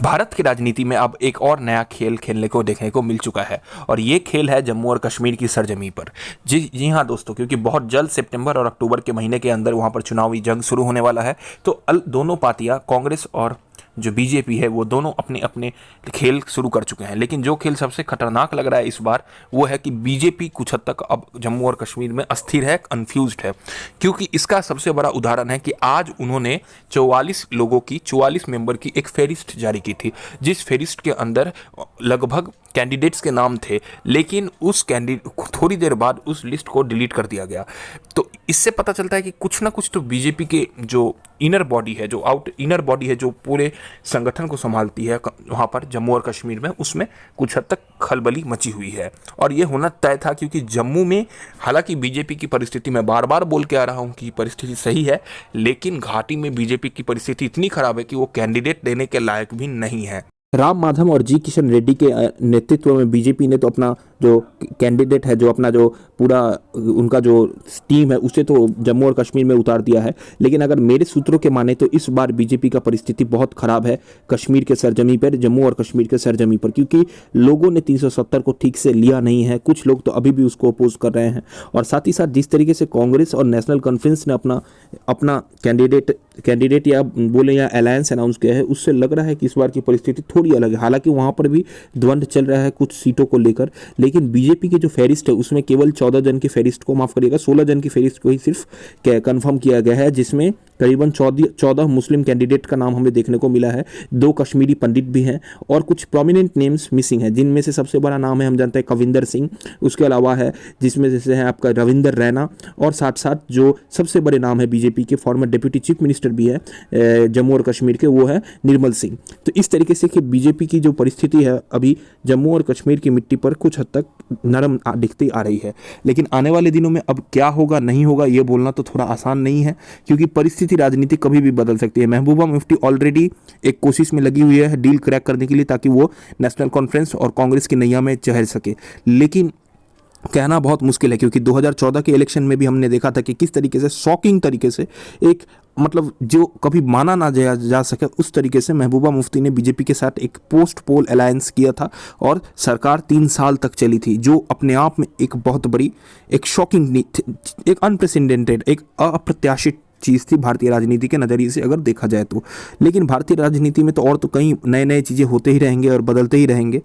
भारत की राजनीति में अब एक और नया खेल खेलने को देखने को मिल चुका है और ये खेल है जम्मू और कश्मीर की सरजमी पर। जी हाँ दोस्तों, क्योंकि बहुत जल्द सितंबर और अक्टूबर के महीने के अंदर वहाँ पर चुनावी जंग शुरू होने वाला है। तो दोनों पार्टियाँ, कांग्रेस और जो बीजेपी है, वो दोनों अपने अपने खेल शुरू कर चुके हैं। लेकिन जो खेल सबसे खतरनाक लग रहा है इस बार, वो है कि बीजेपी कुछ हद तक अब जम्मू और कश्मीर में अस्थिर है, कन्फ्यूज्ड है। क्योंकि इसका सबसे बड़ा उदाहरण है कि आज उन्होंने 44 मेंबर की एक फेरिस्ट जारी की थी, जिस फेरिस्ट के अंदर लगभग कैंडिडेट्स के नाम थे, लेकिन उस थोड़ी देर बाद उस लिस्ट को डिलीट कर दिया गया। तो इससे पता चलता है कि कुछ ना कुछ तो बीजेपी के जो इनर बॉडी है, जो पूरे संगठन को संभालती है वहाँ पर जम्मू और कश्मीर में, उसमें कुछ हद तक खलबली मची हुई है। और ये होना तय था, क्योंकि जम्मू में हालांकि बीजेपी की परिस्थिति, मैं बार बार बोल के आ रहा हूँ कि परिस्थिति सही है, लेकिन घाटी में बीजेपी की परिस्थिति इतनी खराब है कि वो कैंडिडेट देने के लायक भी नहीं है। राम माधव और जी किशन रेड्डी के नेतृत्व में बीजेपी ने तो अपना जो कैंडिडेट है, जो अपना जो पूरा उनका जो टीम है, उसे तो जम्मू और कश्मीर में उतार दिया है। लेकिन अगर मेरे सूत्रों के माने तो इस बार बीजेपी का परिस्थिति बहुत खराब है कश्मीर के सरजमी पर, जम्मू और कश्मीर के सरजमी पर, क्योंकि लोगों ने 370 को ठीक से लिया नहीं है। कुछ लोग तो अभी भी उसको अपोज कर रहे हैं। और साथ ही साथ जिस तरीके से कांग्रेस और नेशनल कॉन्फ्रेंस ने अपना कैंडिडेट या बोले या अलायंस अनाउंस किया है, उससे लग रहा है कि इस बार की परिस्थिति थोड़ी अलग है। हालांकि वहां पर भी द्वंद्व चल रहा है कुछ सीटों को लेकर, लेकिन बीजेपी की जो फेरिस्ट है उसमें केवल 14 जन की फेरिस्ट को, माफ करिएगा 16 जन की फेरिस्ट को ही सिर्फ कंफर्म किया गया है, जिसमें करीबन 14 मुस्लिम कैंडिडेट का नाम हमें देखने को मिला है, 2 कश्मीरी पंडित भी हैं और कुछ प्रोमिनेंट नेम्स मिसिंग हैं, जिनमें से सबसे बड़ा नाम है, हम जानते हैं, कविंदर सिंह। उसके अलावा है जिसमें जैसे है आपका रविंदर रैना, और साथ साथ जो सबसे बड़े नाम है बीजेपी के, फॉर्मर डिप्टी चीफ मिनिस्टर भी है जम्मू और कश्मीर के, वो है निर्मल सिंह। तो इस तरीके से कि बीजेपी की जो परिस्थिति है अभी जम्मू और कश्मीर की मिट्टी पर कुछ हद तक नरम दिखती आ रही है। लेकिन आने वाले दिनों में अब क्या होगा नहीं होगा ये बोलना तो थोड़ा आसान नहीं है, क्योंकि परिस्थिति राजनीति कभी भी बदल सकती है। महबूबा मुफ्ती ऑलरेडी एक कोशिश में लगी हुई है डील क्रैक करने के लिए, ताकि वो नेशनल कॉन्फ्रेंस और कांग्रेस की नैया में चढ़ सके। लेकिन कहना बहुत मुश्किल है, क्योंकि 2014 के इलेक्शन में भी हमने देखा था कि किस तरीके से शॉकिंग तरीके से एक जो कभी माना ना जा सके उस तरीके से महबूबा मुफ्ती ने बीजेपी के साथ एक पोस्ट पोल अलायंस किया था और सरकार 3 साल तक चली थी, जो अपने आप में एक बहुत बड़ी, एक शॉकिंग, एक अनप्रेसिडेंटेड, एक अप्रत्याशित चीज़ थी भारतीय राजनीति के नज़रिए से अगर देखा जाए तो। लेकिन भारतीय राजनीति में तो और तो कई नए चीज़ें होते ही रहेंगे और बदलते ही रहेंगे।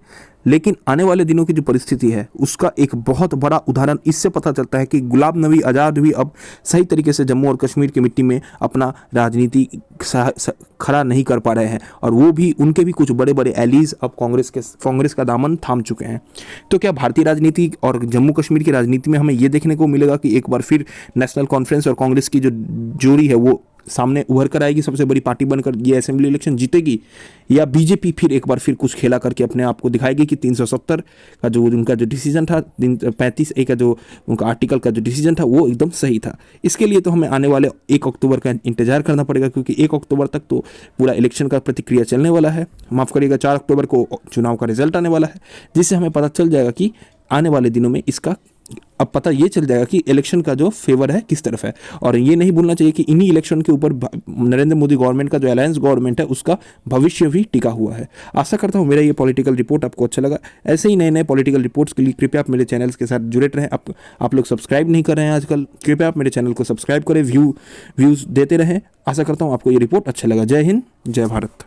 लेकिन आने वाले दिनों की जो परिस्थिति है उसका एक बहुत बड़ा उदाहरण इससे पता चलता है कि गुलाम नबी आज़ाद भी अब सही तरीके से जम्मू और कश्मीर की मिट्टी में अपना राजनीति खड़ा नहीं कर पा रहे हैं, और वो भी, उनके भी कुछ बड़े बड़े एलीज अब कांग्रेस का दामन थाम चुके हैं। तो क्या भारतीय राजनीति और जम्मू कश्मीर की राजनीति में हमें ये देखने को मिलेगा कि एक बार फिर नेशनल कॉन्फ्रेंस और कांग्रेस की जो जोड़ी है वो सामने उभर कर आएगी, सबसे बड़ी पार्टी बनकर ये असेंबली इलेक्शन जीतेगी, या बीजेपी फिर एक बार फिर कुछ खेला करके अपने आप को दिखाएगी कि 370 का जो उनका जो डिसीजन था, 35A का जो उनका आर्टिकल का जो डिसीजन था वो एकदम सही था। इसके लिए तो हमें आने वाले 1 अक्टूबर का इंतजार करना पड़ेगा, क्योंकि 1 अक्टूबर तक तो पूरा इलेक्शन का प्रतिक्रिया चलने वाला है। माफ़ करिएगा, 4 अक्टूबर को चुनाव का रिजल्ट आने वाला है, जिससे हमें पता चल जाएगा कि आने वाले दिनों में इसका अब पता ये चल जाएगा कि इलेक्शन का जो फेवर है किस तरफ है। और ये नहीं भूलना चाहिए कि इन्हीं इलेक्शन के ऊपर नरेंद्र मोदी गवर्नमेंट का जो अलायंस गवर्नमेंट है उसका भविष्य भी टिका हुआ है। आशा करता हूँ मेरा ये पॉलिटिकल रिपोर्ट आपको अच्छा लगा। ऐसे ही नए पॉलिटिकल रिपोर्ट्स के लिए कृपया आप मेरे चैनल्स के साथ जुड़े रहें। आप लोग सब्सक्राइब नहीं कर रहे हैं आजकल, कृपया आप मेरे चैनल को सब्सक्राइब करें, व्यूज़ देते रहें। आशा करता हूँ आपको ये रिपोर्ट अच्छा लगा। जय हिंद, जय भारत।